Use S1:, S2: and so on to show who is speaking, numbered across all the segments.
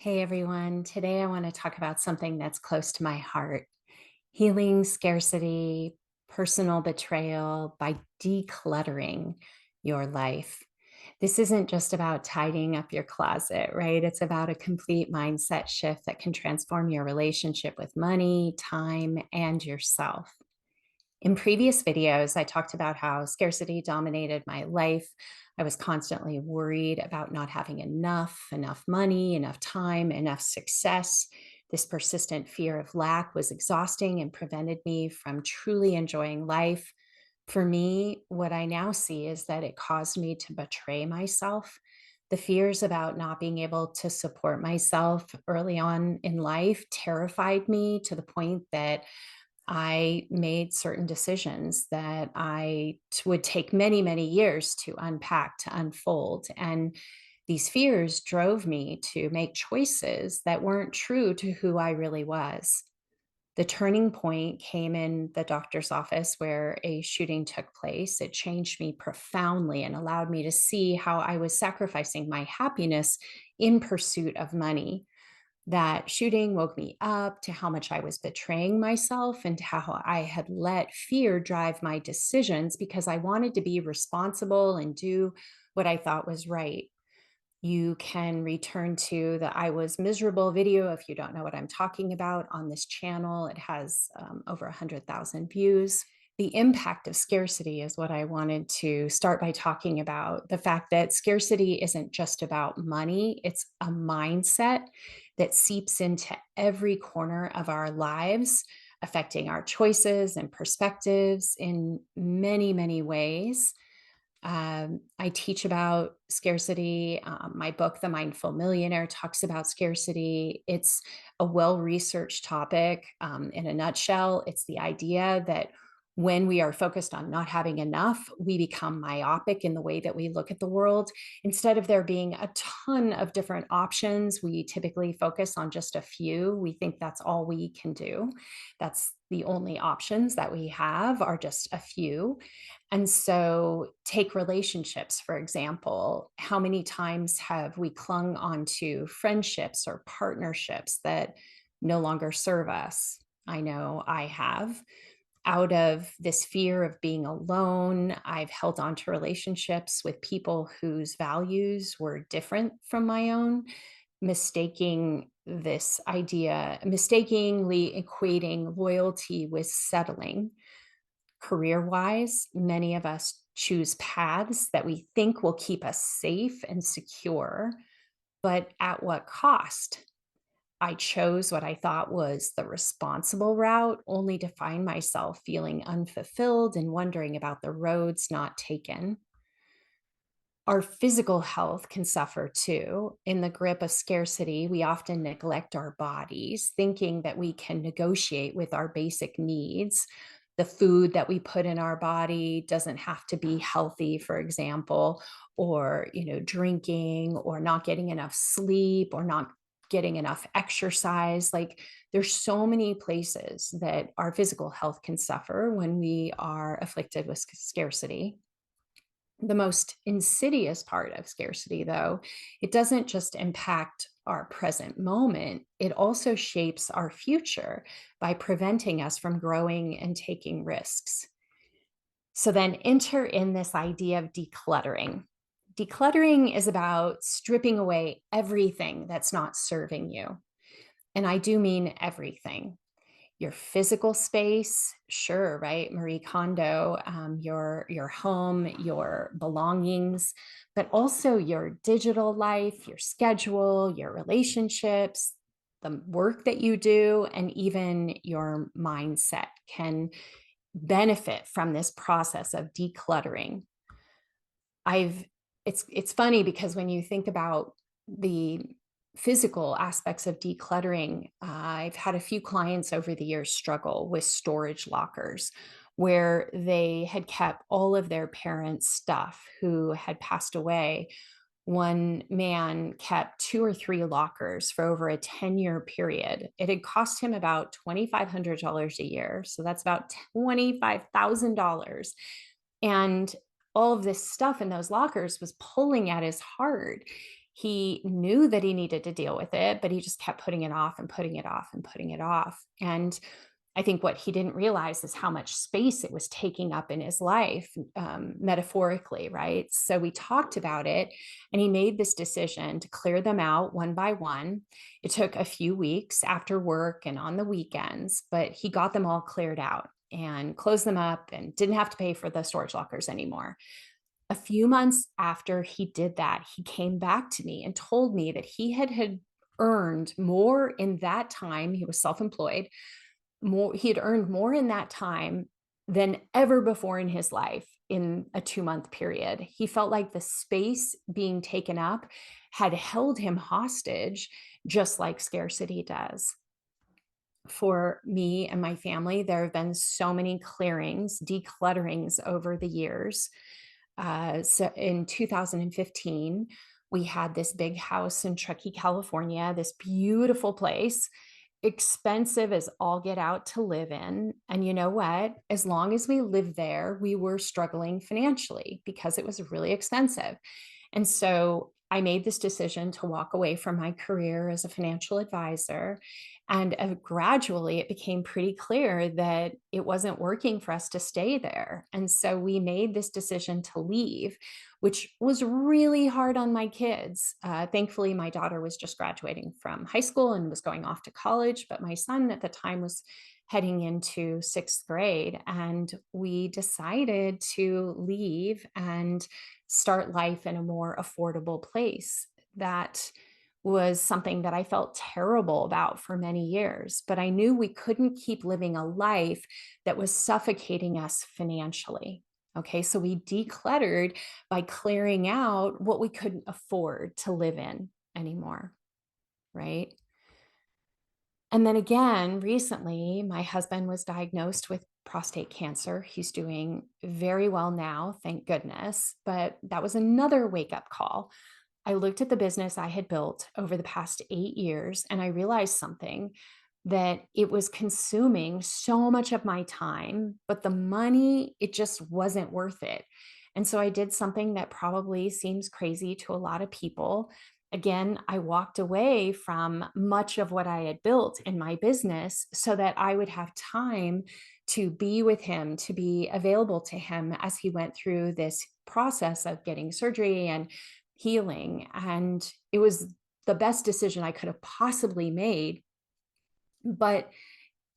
S1: Hey everyone, today I want to talk about something that's close to my heart: healing scarcity, personal betrayal by decluttering your life. This isn't just about tidying up your closet, right? It's about a complete mindset shift that can transform your relationship with money, time, and yourself. In previous videos, I talked about how scarcity dominated my life. I was constantly worried about not having enough money, enough time, enough success. This persistent fear of lack was exhausting and prevented me from truly enjoying life. For me, what I now see is that it caused me to betray myself. The fears about not being able to support myself early on in life terrified me to the point that I made certain decisions that would take many, many years to unpack, to unfold. And these fears drove me to make choices that weren't true to who I really was. The turning point came in the doctor's office where a shooting took place. It changed me profoundly and allowed me to see how I was sacrificing my happiness in pursuit of money. That shooting woke me up to how much I was betraying myself and how I had let fear drive my decisions because I wanted to be responsible and do what I thought was right. You can return to the I was miserable video if you don't know what I'm talking about on this channel. It has over 100,000 views. The impact of scarcity is what I wanted to start by talking about. The fact that scarcity isn't just about money, it's a mindset that seeps into every corner of our lives, affecting our choices and perspectives in many, many ways. I teach about scarcity. My book, The Mindful Millionaire, talks about scarcity. It's a well researched topic. In a nutshell, it's the idea that when we are focused on not having enough, we become myopic in the way that we look at the world. Instead of there being a ton of different options, we typically focus on just a few. We think that's all we can do. That's the only options that we have are just a few. And so, take relationships, for example. How many times have we clung onto friendships or partnerships that no longer serve us? I know I have. Out of this fear of being alone, I've held on to relationships with people whose values were different from my own, mistakenly equating loyalty with settling. Career wise, many of us choose paths that we think will keep us safe and secure, but at what cost? I chose what I thought was the responsible route, only to find myself feeling unfulfilled and wondering about the roads not taken. Our physical health can suffer too. In the grip of scarcity, we often neglect our bodies, thinking that we can negotiate with our basic needs. The food that we put in our body doesn't have to be healthy, for example, or drinking or not getting enough sleep or not getting enough exercise. Like, there's so many places that our physical health can suffer when we are afflicted with scarcity. The most insidious part of scarcity, though, it doesn't just impact our present moment, it also shapes our future by preventing us from growing and taking risks. So then enter in this idea of decluttering. Decluttering is about stripping away everything that's not serving you. And I do mean everything. Your physical space, sure, right? Marie Kondo, your home, your belongings, but also your digital life, your schedule, your relationships, the work that you do, and even your mindset can benefit from this process of decluttering. I've it's funny because when you think about the physical aspects of decluttering, I've had a few clients over the years struggle with storage lockers where they had kept all of their parents' stuff who had passed away. One man kept two or three lockers for over a 10-year period. It had cost him about $2,500 a year. So that's about $25,000. And all of this stuff in those lockers was pulling at his heart. He knew that he needed to deal with it, but he just kept putting it off and putting it off and putting it off. And I think what he didn't realize is how much space it was taking up in his life, metaphorically, right? So we talked about it, and he made this decision to clear them out one by one. It took a few weeks after work and on the weekends, but he got them all cleared out and closed them up and didn't have to pay for the storage lockers anymore. A few months after he did that, he came back to me and told me that he had earned more in that time. He was self-employed. He had earned more in that time than ever before in his life in a 2-month period. He felt like the space being taken up had held him hostage, just like scarcity does. For me and my family, there have been so many clearings, declutterings over the years. So in 2015, we had this big house in Truckee, California, this beautiful place, expensive as all get out to live in. And you know what? As long as we lived there, we were struggling financially because it was really expensive. And so I made this decision to walk away from my career as a financial advisor. And gradually, it became pretty clear that it wasn't working for us to stay there. And so we made this decision to leave, which was really hard on my kids. Thankfully, my daughter was just graduating from high school and was going off to college, but my son at the time was heading into sixth grade. And we decided to leave and start life in a more affordable place. That was something that I felt terrible about for many years, but I knew we couldn't keep living a life that was suffocating us financially. Okay, so we decluttered by clearing out what we couldn't afford to live in anymore, right? And then again, recently, my husband was diagnosed with prostate cancer. He's doing very well now, thank goodness. But that was another wake up call. I looked at the business I had built over the past 8 years and I realized something, that it was consuming so much of my time, but the money, it just wasn't worth it. And so I did something that probably seems crazy to a lot of people. Again, I walked away from much of what I had built in my business so that I would have time to be with him, to be available to him as he went through this process of getting surgery and healing. And it was the best decision I could have possibly made. But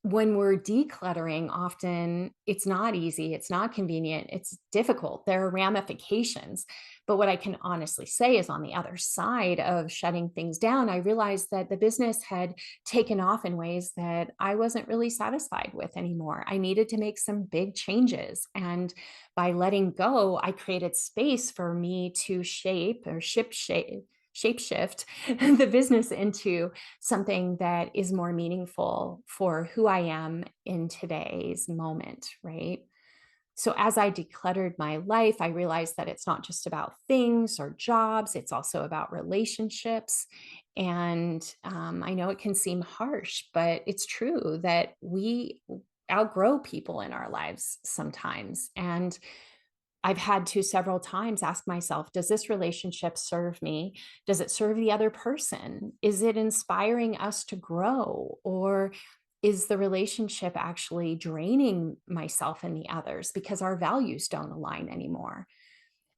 S1: when we're decluttering, often it's not easy, it's not convenient, it's difficult. There are ramifications. But what I can honestly say is on the other side of shutting things down, I realized that the business had taken off in ways that I wasn't really satisfied with anymore. I needed to make some big changes. And by letting go, I created space for me to shapeshift the business into something that is more meaningful for who I am in today's moment, right? So as I decluttered my life, I realized that it's not just about things or jobs, it's also about relationships. And I know it can seem harsh, but it's true that we outgrow people in our lives sometimes. And I've had to several times ask myself, does this relationship serve me? Does it serve the other person? Is it inspiring us to grow? Or is the relationship actually draining myself and the others because our values don't align anymore?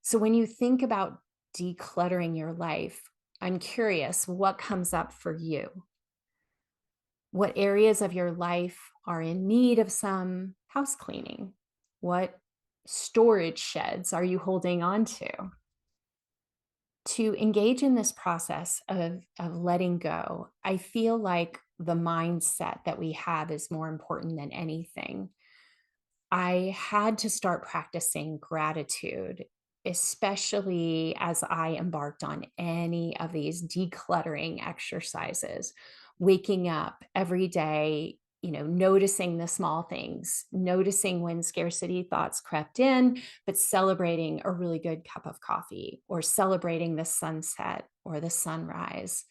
S1: So when you think about decluttering your life, I'm curious what comes up for you. What areas of your life are in need of some house cleaning? What storage sheds are you holding on to? To engage in this process of letting go, I feel like the mindset that we have is more important than anything. I had to start practicing gratitude, especially as I embarked on any of these decluttering exercises, waking up every day, noticing the small things, noticing when scarcity thoughts crept in, but celebrating a really good cup of coffee or celebrating the sunset or the sunrise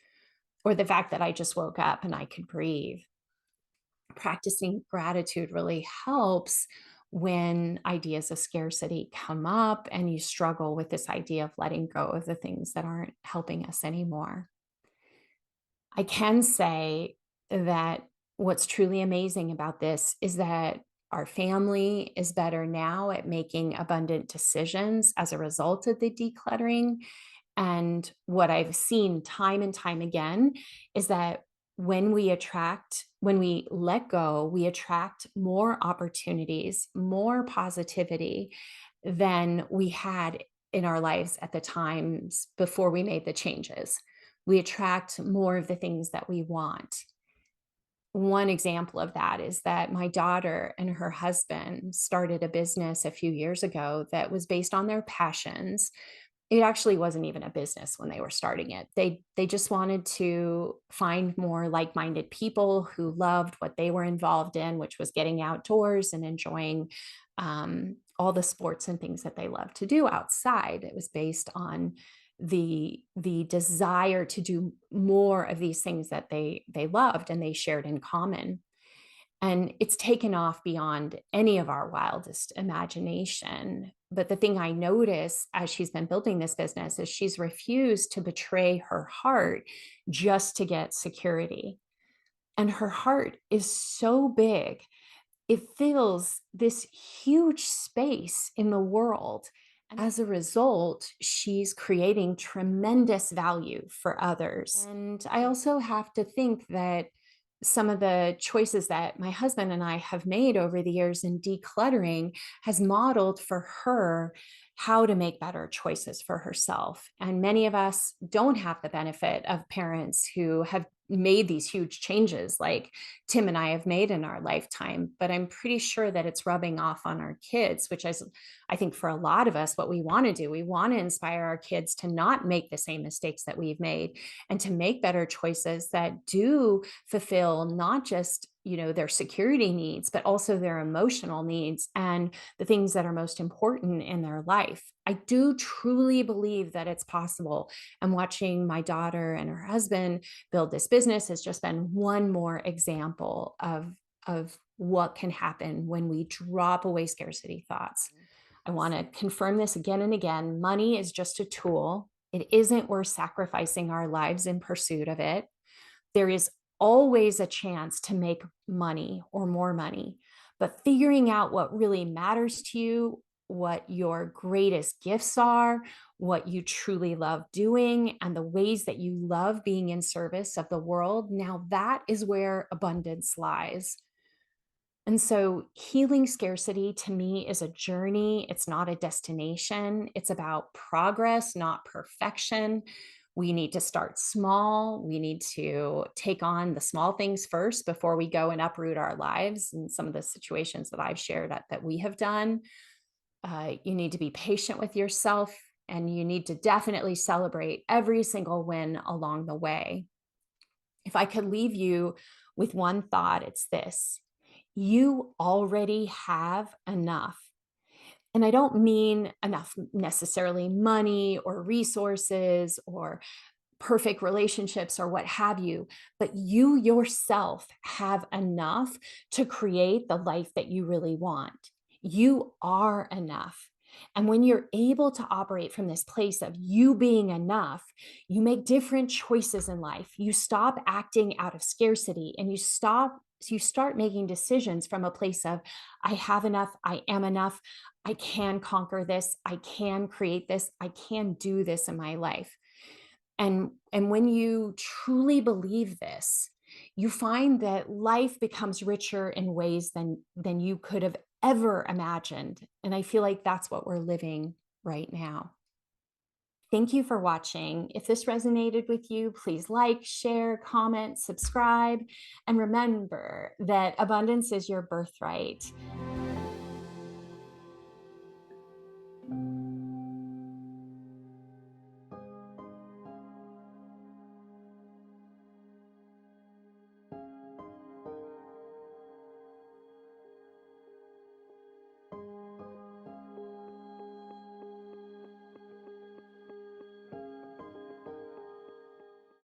S1: or the fact that I just woke up and I could breathe. Practicing gratitude really helps when ideas of scarcity come up and you struggle with this idea of letting go of the things that aren't helping us anymore. I can say that what's truly amazing about this is that our family is better now at making abundant decisions as a result of the decluttering. And what I've seen time and time again is that when we let go, we attract more opportunities, more positivity than we had in our lives at the times before we made the changes. We attract more of the things that we want. One example of that is that my daughter and her husband started a business a few years ago that was based on their passions. It actually wasn't even a business when they were starting it. They just wanted to find more like-minded people who loved what they were involved in, which was getting outdoors and enjoying all the sports and things that they love to do outside. It was based on the desire to do more of these things that they loved and they shared in common. And it's taken off beyond any of our wildest imagination. But the thing I notice as she's been building this business is she's refused to betray her heart just to get security. And her heart is so big, it fills this huge space in the world. And as a result, she's creating tremendous value for others. And I also have to think that some of the choices that my husband and I have made over the years in decluttering has modeled for her how to make better choices for herself. And many of us don't have the benefit of parents who have made these huge changes like Tim and I have made in our lifetime, but I'm pretty sure that it's rubbing off on our kids, which is, I think, for a lot of us, what we want to do. We want to inspire our kids to not make the same mistakes that we've made and to make better choices that do fulfill not just their security needs, but also their emotional needs and the things that are most important in their life. I do truly believe that it's possible. And watching my daughter and her husband build this business has just been one more example of what can happen when we drop away scarcity thoughts. I want to confirm this again and again. Money is just a tool. It isn't worth sacrificing our lives in pursuit of it. There is always a chance to make money or more money, but figuring out what really matters to you, what your greatest gifts are, what you truly love doing, and the ways that you love being in service of the world, now that is where abundance lies. And so healing scarcity to me is a journey. It's not a destination. It's about progress, not perfection. We need to start small. We need to take on the small things first before we go and uproot our lives. And some of the situations that I've shared that we have done, you need to be patient with yourself, and you need to definitely celebrate every single win along the way. If I could leave you with one thought, it's this: you already have enough. And I don't mean enough necessarily money or resources or perfect relationships or what have you, but you yourself have enough to create the life that you really want. You are enough. And when you're able to operate from this place of you being enough, you make different choices in life. You stop acting out of scarcity and you start making decisions from a place of I have enough, I am enough, I can conquer this, I can create this, I can do this in my life. And when you truly believe this, you find that life becomes richer in ways than you could have ever imagined. And I feel like that's what we're living right now. Thank you for watching. If this resonated with you, please like, share, comment, subscribe, and remember that abundance is your birthright.